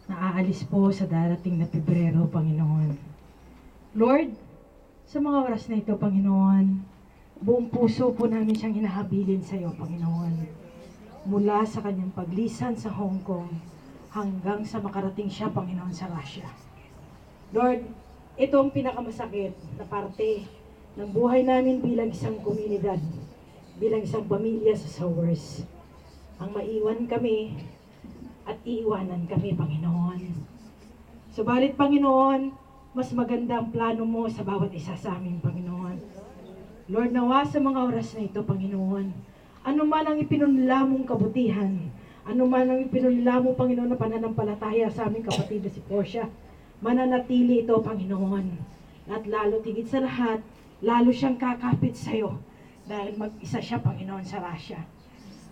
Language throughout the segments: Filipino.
na aalis po sa darating na Pebrero, Panginoon. Lord, sa mga oras na ito, Panginoon, buong puso po namin siyang hinahabilin sa iyo, Panginoon. Mula sa kanyang paglisan sa Hong Kong hanggang sa makarating siya, Panginoon, sa Russia. Lord, ito ang pinakamasakit na parte ng buhay namin bilang isang komunidad, bilang isang pamilya sa Sowers. Ang maiwan kami at iiwanan kami, Panginoon. Subalit, Panginoon, mas maganda ang plano mo sa bawat isa sa amin, Panginoon. Lord, nawa sa mga oras na ito, Panginoon, ano man ang ipinunla mong kabutihan, ano man ang ipinunla mo, Panginoon, na pananampalataya sa aming kapatid na si Portia, mananatili ito, Panginoon. At lalo, tigit sa lahat, lalo siyang kakapit sa iyo dahil mag-isa siya, Panginoon, sa Russia.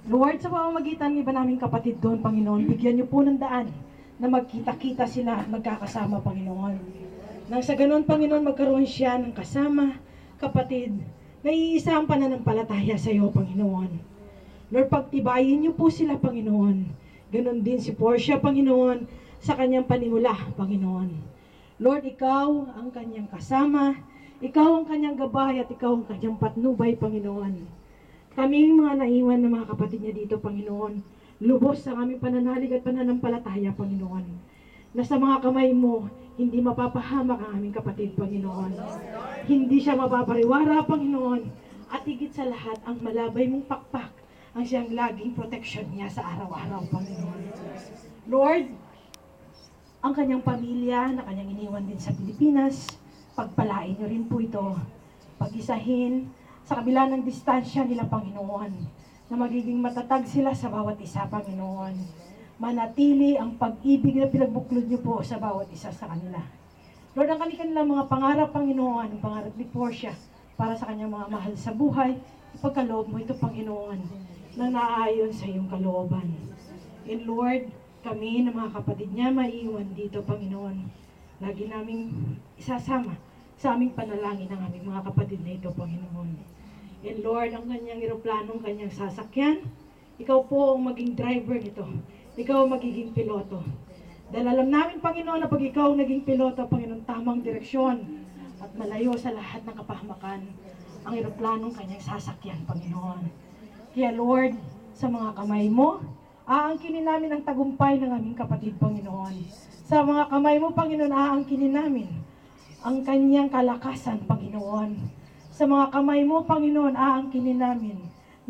Lord, sa pamamagitan ng iba naming kapatid doon, Panginoon, bigyan niyo po ng daan na magkita-kita sila at magkakasama, Panginoon. Nang sa ganun, Panginoon, magkaroon siya ng kasama, kapatid, na iisa ang pananampalataya sa iyo, Panginoon. Lord, pagtibayin niyo po sila, Panginoon. Ganon din si Portia, Panginoon, sa kanyang panimula, Panginoon. Lord, ikaw ang kanyang kasama, ikaw ang kanyang gabay, at ikaw ang kanyang patnubay, Panginoon. Kaming mga naiwan na mga kapatid niya dito, Panginoon, lubos sa aming pananalig at pananampalataya, Panginoon, na sa mga kamay mo, hindi mapapahamak ang aming kapatid, Panginoon. Hindi siya mapapariwara, Panginoon, at higit sa lahat, ang malabay mong pakpak, ang siyang laging protection niya sa araw-araw, Panginoon. Lord, ang kanyang pamilya na kanyang iniwan din sa Pilipinas, pagpalain niyo rin po ito, pag-isahin, sa kabila ng distansya nila, Panginoon, na magiging matatag sila sa bawat isa, Panginoon. Manatili ang pag-ibig na pinagbuklod niyo po sa bawat isa sa kanila. Lord, ang kanilang mga pangarap, Panginoon, ang pangarap ni Portia, para sa kanyang mga mahal sa buhay, ipagkaloob mo ito, Panginoon, na naaayon sa iyong kalooban. And Lord, kami na mga kapatid niya maiiwan dito, Panginoon, lagi naming isasama sa aming panalangin ng aming mga kapatid na ito, Panginoon. And Lord, ang kanyang eroplanong, kanyang sasakyan, ikaw po ang maging driver nito. Ikaw ang magiging piloto. Dahil alam namin, Panginoon, na pag ikaw naging piloto, Panginoon, tamang direksyon at malayo sa lahat ng kapahamakan ang eroplanong kanyang sasakyan, Panginoon. Kaya Lord, sa mga kamay mo, aangkinin namin ang tagumpay ng aming kapatid, Panginoon. Sa mga kamay mo, Panginoon, aangkinin namin ang kanyang kalakasan, Panginoon. Sa mga kamay mo, Panginoon, aangkinin namin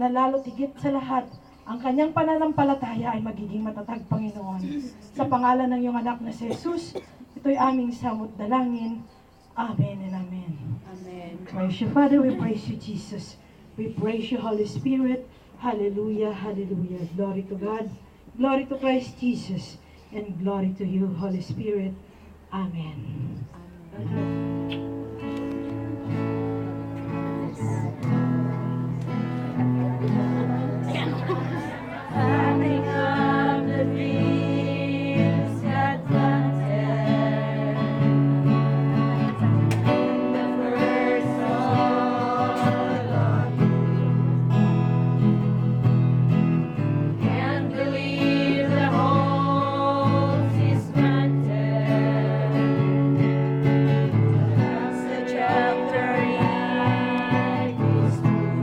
na lalo tigit sa lahat, ang kanyang pananampalataya ay magiging matatag, Panginoon. Sa pangalan ng iyong anak na si Jesus, ito'y aming samot dalangin. Amen and amen. Amen. Praise you, Father. We praise you, Jesus. We praise you, Holy Spirit. Hallelujah, hallelujah. Glory to God. Glory to Christ Jesus. And glory to you, Holy Spirit. Amen. Planting of the fields had planted, the first soil on you, and believe the hope is granted. That's the chapter it is true.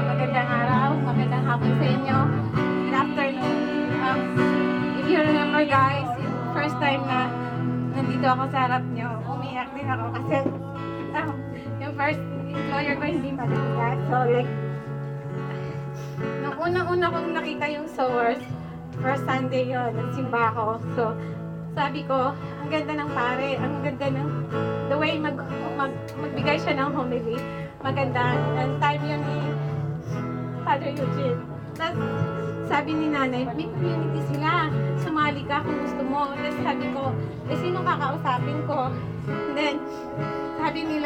Magandang araw, magandang hapon sa inyo. Good afternoon. If you remember guys, first time na nandito ako sa harap nyo, umiyak din ako kasi yung first employer ko hindi maligas. So like, nung unang-una kong nakita yung Sowers, first Sunday yun, nagsimba ako. So, sabi ko, ang ganda ng pare, ang ganda ng the way magbigay siya ng homily. Maganda. And time yun ni Father Eugene. Tapos, sabi ni nanay, may community sila. Sumali ka kung gusto mo. Tapos sabi ko, sino kakausapin ko? And then, sabi ng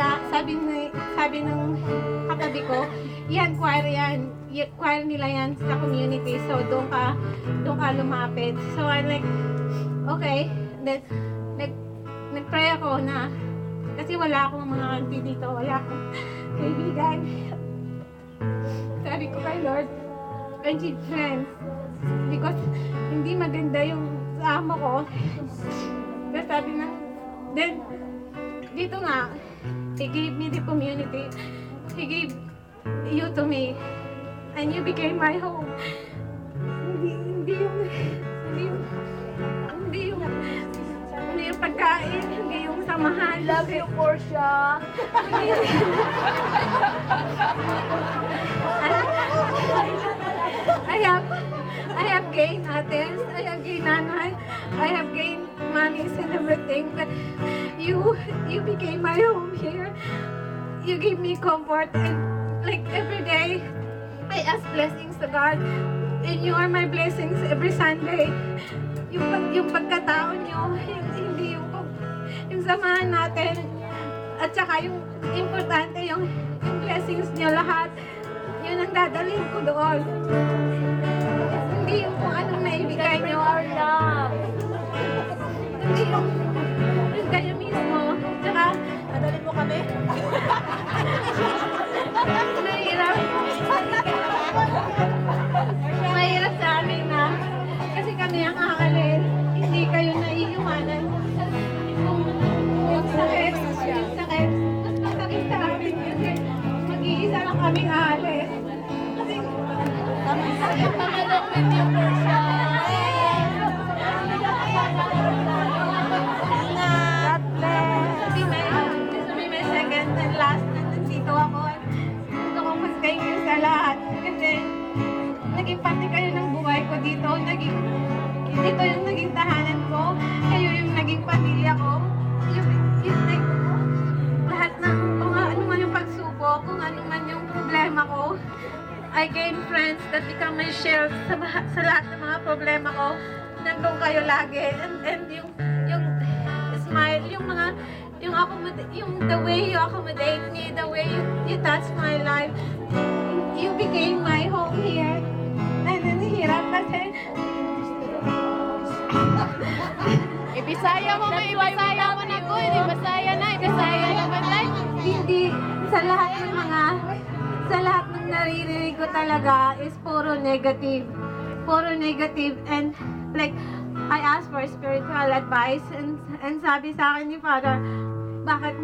katabi ko, yan, choir yan. Choir nila yan sa community. So, doon ka lumapit. So, I'm like, okay. Then, nag-pray ako na, kasi wala akong mga auntie dito, wala akong kaibigan. sabi ko kay Lord, friendship friends. Because hindi maganda yung sa amo ko. Tapos sabi na, then, dito nga, He gave me the community. He gave you to me. And you became my home. Hindi yung pagkain, hindi yung samahan. Love you, Portia. I have gained others, I have gained nanay, I have gained monies and everything, but you became my home here. You gave me comfort, and like every day, I ask blessings to God, and you are my blessings every Sunday. Yung pagkatao nyo, hindi yung samahan natin, at saka yung importante, yung blessings nyo lahat, yun ang dadalhin ko doon. Hindi yung kung anong maibigay nyo. Our love. Hindi yung kayo mismo. Tsaka, Nadalhin mo kami? mahirap. Mahirap sa amin na kasi kami ang aalis. Hindi kayo naiiwanan. Yung sakit, mas masakit sa amin kasi mag-iisa lang kaming aalis. Kasi, Pangalong with you, Portia. God bless. This will be my second and last na nandito ako. Gusto kong mag-thank you sa lahat. Kasi naging parte kayo ng buhay ko dito. Dito yung naging tahanan ko. Kayo yung naging pamilya ko. Yung like, lahat ng kung ano man yung pagsubok, kung ano man yung problema ko. I gain friends that become my shield sa lahat ng mga problema ko. Nandun kayo lagi. And yung smile, yung the way you accommodate me, the way you touch my life. You became my home here. And nanihirap kasi Ibisaya mo, may ibisaya mo na ko. Ibisaya na, ibisaya na ba tayo? hindi sa lahat ng naririnig ko talaga is puro negative. And like I asked for spiritual advice and sabi sa akin ni Father, bakit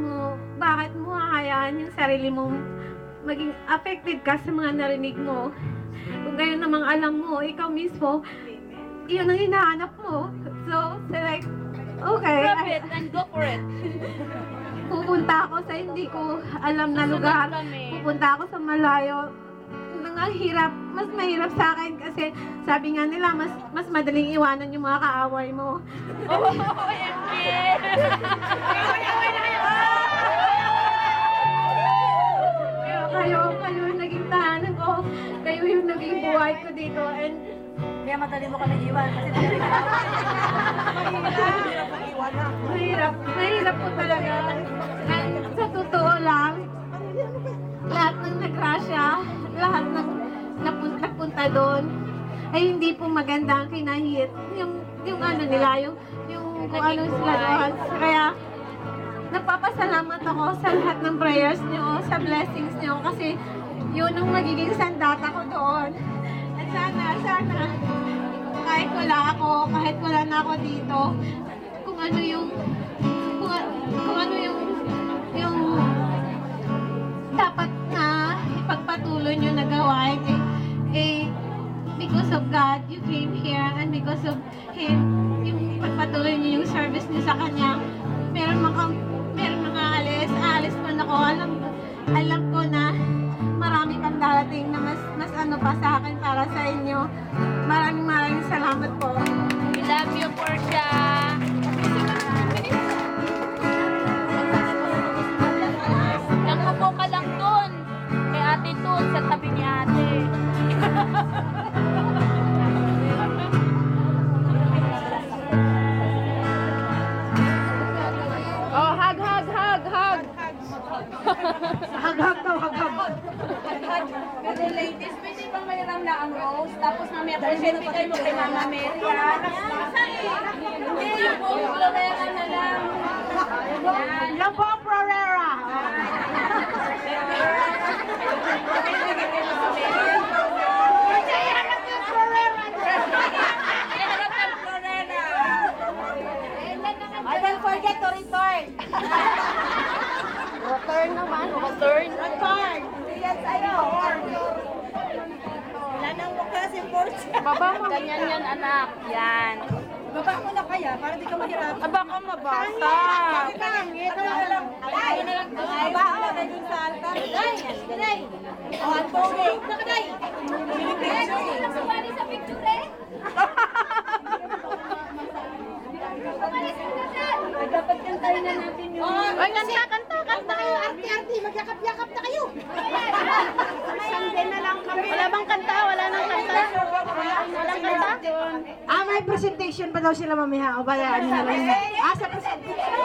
mo hahayaan yung sarili mong maging affected ka sa mga narinig mo? Kung gayon namang alam mo, ikaw mismo, yun ang hinahanap mo. So like, okay. Grab it and go for it. Pupunta ako sa hindi ko alam na lugar. Pupunta ako sa malayo. Mas mahirap sa akin kasi sabi nga nila, mas madaling iwanan yung mga kaaway mo. OMG! Pero kayo yung naging tahanan ko. Kayo yung naging buhay ko dito. And Kaya madali mo kami iwan kasi mahirap po talaga. And sa totoo lang, lahat ng nagrasya, lahat ng napunta doon, ay hindi po maganda ang kinahit. Yung ano nila, yung kung ano sila doon. Kaya, nagpapasalamat ako sa lahat ng prayers niyo, sa blessings niyo, kasi yun ang magiging sandata ko doon. At sana, kahit wala na ako dito, kung ano yung dapat na ipagpatuloy nyo na gawain, because of God, you came here, and because of Him, yung pagpatuloy nyo yung service nyo sa Kanya, meron mga aalis man ako, alam ko na marami pang darating na mas ano pa sa akin para sa inyo. Maraming salamat po. we love you, Portia. Nagpupo ka lang dun. Kay ate dun, sa tabi ni ate. Oh, hug! Pero ladies, pwede bang mayroon na ang rose? Tapos mamaya po siya ibigay mo kay Mama Mary. Hindi, yung buong florera na lang. Yung po, Prorera! Yan. Baba mo. Ganyan yan, anak. Yan. Baba mo na kaya, para di ka mahirap. Baka mabasa. Ito na lang. Baba mo na dun sa altar. O, Antonio. Sumali sa picture eh. Dapat kantahin na natin yung... Ay, kanta kayo. Arte-arte, magkakap-yakap na kayo. Sunday na lang kami. Wala bang kanta? Wala nang kanta? Walang kanta? May presentation pa daw sila mamaya. O ba, ano na lang yun? Sa presentation.